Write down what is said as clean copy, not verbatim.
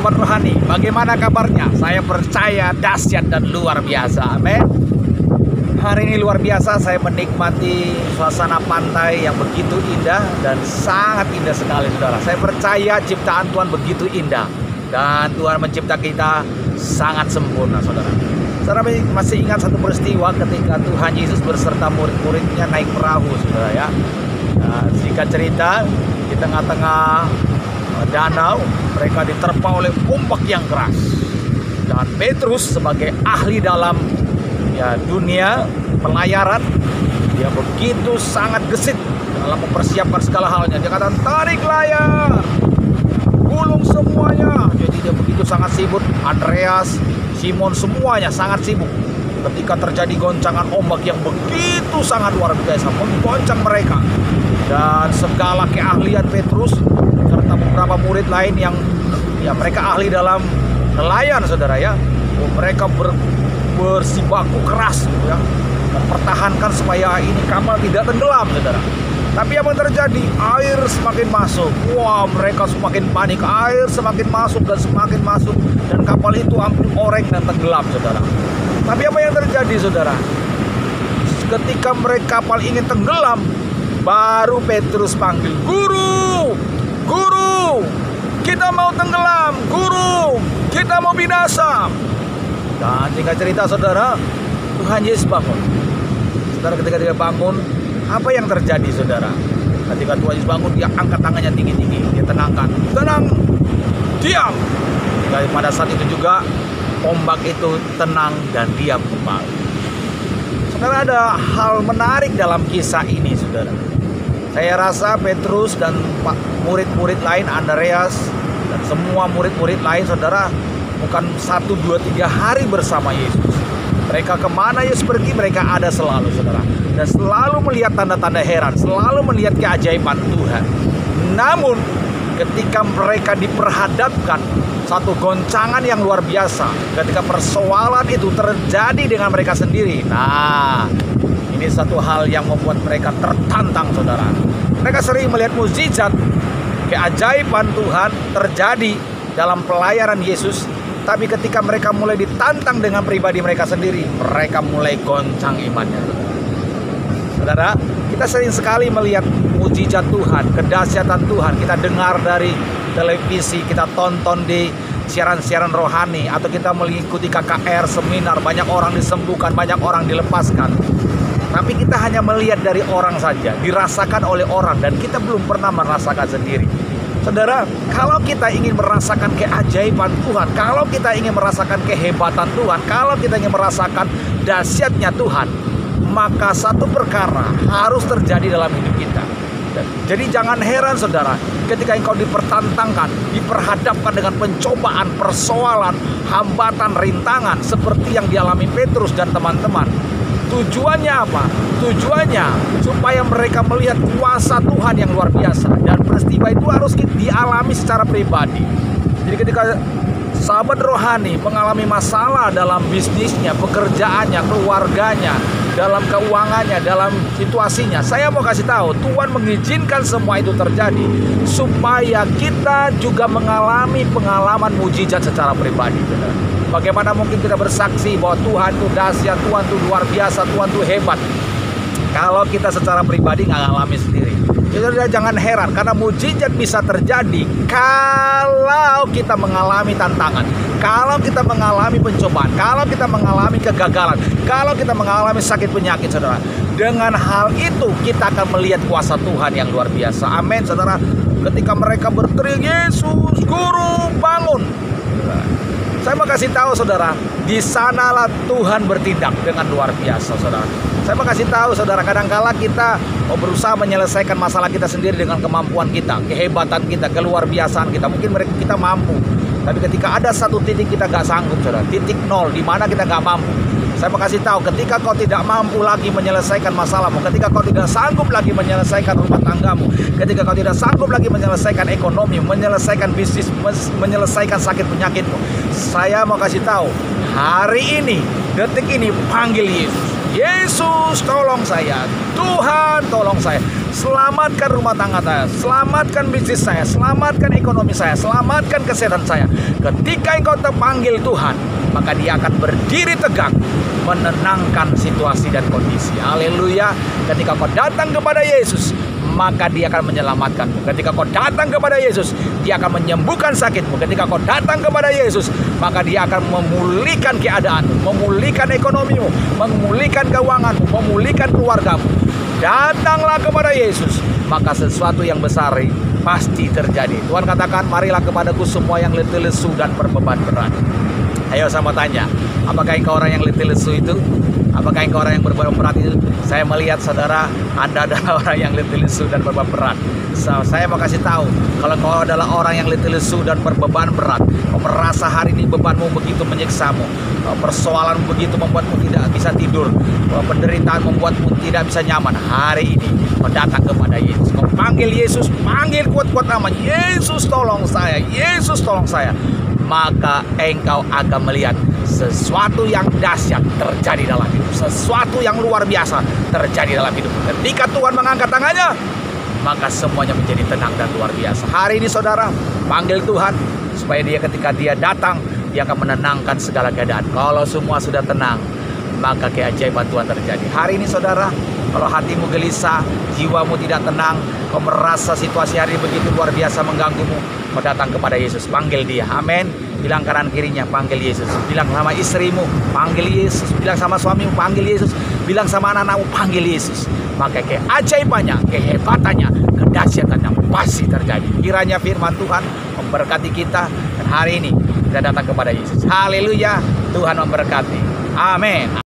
Sobat Rohani, bagaimana kabarnya? Saya percaya dahsyat dan luar biasa. Amin. Hari ini luar biasa, saya menikmati suasana pantai yang begitu indah dan sangat indah sekali, saudara. Saya percaya ciptaan Tuhan begitu indah dan Tuhan mencipta kita sangat sempurna, saudara. Saudara masih ingat satu peristiwa ketika Tuhan Yesus berserta murid-muridnya naik perahu, saudara ya. Nah, singkat cerita, di tengah-tengah danau mereka diterpa oleh ombak yang keras, dan Petrus sebagai ahli dalam dunia pelayaran, dia begitu sangat gesit dalam mempersiapkan segala halnya. Dia kata, tarik layar, gulung semuanya. Jadi dia begitu sangat sibuk. Andreas, Simon, semuanya sangat sibuk ketika terjadi goncangan ombak yang begitu sangat luar biasa menggoncang mereka. Dan segala keahlian Petrus serta beberapa murid lain yang mereka ahli dalam nelayan, saudara ya, mereka bersibaku keras gitu ya, mempertahankan supaya ini kapal tidak tenggelam, saudara. Tapi apa yang terjadi? Air semakin masuk. Wah, mereka semakin panik. Air semakin masuk dan semakin masuk, dan kapal itu hampir oreng dan tenggelam, saudara. Tapi apa yang terjadi, saudara? Ketika mereka kapal ingin tenggelam, baru Petrus panggil, "Guru, guru, kita mau tenggelam, guru, kita mau binasa." Dan singkat cerita, saudara, Tuhan Yesus bangun. Saudara, ketika dia bangun, apa yang terjadi, saudara? Ketika Tuhan Yesus bangun, dia angkat tangannya tinggi-tinggi, dia tenangkan, "Tenang, diam." Dan pada saat itu juga ombak itu tenang dan diam kembali. Saudara, ada hal menarik dalam kisah ini, saudara. Saya rasa Petrus dan murid-murid lain, Andreas dan semua murid-murid lain, saudara, bukan 1, 2, 3 hari bersama Yesus. Mereka kemana Yesus pergi, mereka ada selalu, saudara. Dan selalu melihat tanda-tanda heran, selalu melihat keajaiban Tuhan. Namun ketika mereka diperhadapkan satu goncangan yang luar biasa, ketika persoalan itu terjadi dengan mereka sendiri, nah, ini satu hal yang membuat mereka tertantang, saudara. Mereka sering melihat mukjizat, keajaiban Tuhan terjadi dalam pelayaran Yesus. Tapi ketika mereka mulai ditantang dengan pribadi mereka sendiri, mereka mulai goncang imannya. Saudara, kita sering sekali melihat mukjizat Tuhan, kedahsyatan Tuhan. Kita dengar dari televisi, kita tonton di siaran-siaran rohani, atau kita mengikuti KKR, seminar, banyak orang disembuhkan, banyak orang dilepaskan. Tapi kita hanya melihat dari orang saja, dirasakan oleh orang, dan kita belum pernah merasakan sendiri. Saudara, kalau kita ingin merasakan keajaiban Tuhan, kalau kita ingin merasakan kehebatan Tuhan, kalau kita ingin merasakan dahsyatnya Tuhan, maka satu perkara harus terjadi dalam hidup kita. Jadi jangan heran, saudara, ketika engkau dipertantangkan, diperhadapkan dengan pencobaan, persoalan, hambatan, rintangan seperti yang dialami Petrus dan teman-teman. Tujuannya apa? Tujuannya supaya mereka melihat kuasa Tuhan yang luar biasa, dan peristiwa itu harus dialami secara pribadi. Jadi ketika sahabat rohani mengalami masalah dalam bisnisnya, pekerjaannya, keluarganya, dalam keuangannya, dalam situasinya, saya mau kasih tahu, Tuhan mengizinkan semua itu terjadi supaya kita juga mengalami pengalaman mukjizat secara pribadi. Bagaimana mungkin kita bersaksi bahwa Tuhan itu dahsyat, Tuhan itu luar biasa, Tuhan itu hebat, kalau kita secara pribadi nggak ngalami sendiri? Jadi jangan heran, karena mukjizat bisa terjadi kalau kita mengalami tantangan, kalau kita mengalami pencobaan, kalau kita mengalami kegagalan, kalau kita mengalami sakit penyakit, saudara. Dengan hal itu kita akan melihat kuasa Tuhan yang luar biasa. Amin, saudara. Ketika mereka berteriak, "Yesus, Guru, bangun!" Saya mau kasih tahu, saudara, di sanalah Tuhan bertindak dengan luar biasa, saudara. Saya mau kasih tahu, saudara, kadangkala kita berusaha menyelesaikan masalah kita sendiri dengan kemampuan kita, kehebatan kita, keluar biasaan kita. Mungkin kita mampu, tapi ketika ada satu titik kita nggak sanggup, saudara, titik nol, di mana kita nggak mampu. Saya mau kasih tahu, ketika kau tidak mampu lagi menyelesaikan masalahmu, ketika kau tidak sanggup lagi menyelesaikan rumah tanggamu, ketika kau tidak sanggup lagi menyelesaikan ekonomi, menyelesaikan bisnis, menyelesaikan sakit penyakitmu, saya mau kasih tahu, hari ini, detik ini, panggil Yesus. Yesus tolong saya, Tuhan tolong saya, selamatkan rumah tangga saya, selamatkan bisnis saya, selamatkan ekonomi saya, selamatkan kesehatan saya. Ketika engkau terpanggil Tuhan, maka dia akan berdiri tegak, menenangkan situasi dan kondisi. Haleluya. Ketika kau datang kepada Yesus, maka dia akan menyelamatkanmu. Ketika kau datang kepada Yesus, dia akan menyembuhkan sakitmu. Ketika kau datang kepada Yesus, maka dia akan memulihkan keadaanmu, memulihkan ekonomimu, memulihkan keuanganmu, memulihkan keluargamu. Datanglah kepada Yesus, maka sesuatu yang besar pasti terjadi. Tuhan katakan, marilah kepadaku semua yang letih lesu dan berbeban berat. Ayo sama tanya, apakah engkau orang yang letih lesu itu? Apakah engkau orang yang berbeban berat itu? Saya melihat saudara, Anda adalah orang yang letih lesu dan berbeban berat. Saya mau kasih tahu, kalau kau adalah orang yang letih lesu dan berbeban berat, kau merasa hari ini bebanmu begitu menyiksamu, persoalan begitu membuatmu tidak bisa tidur, penderitaan membuatmu tidak bisa nyaman. Hari ini kau datang kepada Yesus, kau panggil Yesus, panggil kuat-kuat nama, Yesus tolong saya, Yesus tolong saya. Maka engkau akan melihat sesuatu yang dahsyat terjadi dalam hidup, sesuatu yang luar biasa terjadi dalam hidup. Ketika Tuhan mengangkat tangannya, maka semuanya menjadi tenang dan luar biasa. Hari ini saudara, panggil Tuhan supaya dia ketika dia datang, dia akan menenangkan segala keadaan. Kalau semua sudah tenang, maka keajaiban Tuhan terjadi. Hari ini saudara, kalau hatimu gelisah, jiwamu tidak tenang, kau merasa situasi hari begitu luar biasa mengganggumu, kau datang kepada Yesus, panggil dia. Amin. Bilang kanan kirinya, panggil Yesus. Bilang sama istrimu, panggil Yesus. Bilang sama suamimu, panggil Yesus. Bilang sama anak-anakmu, panggil Yesus. Maka keajaibannya, kehebatannya, kedahsyatannya pasti terjadi. Kiranya firman Tuhan memberkati kita, dan hari ini kita datang kepada Yesus. Haleluya. Tuhan memberkati. Amin.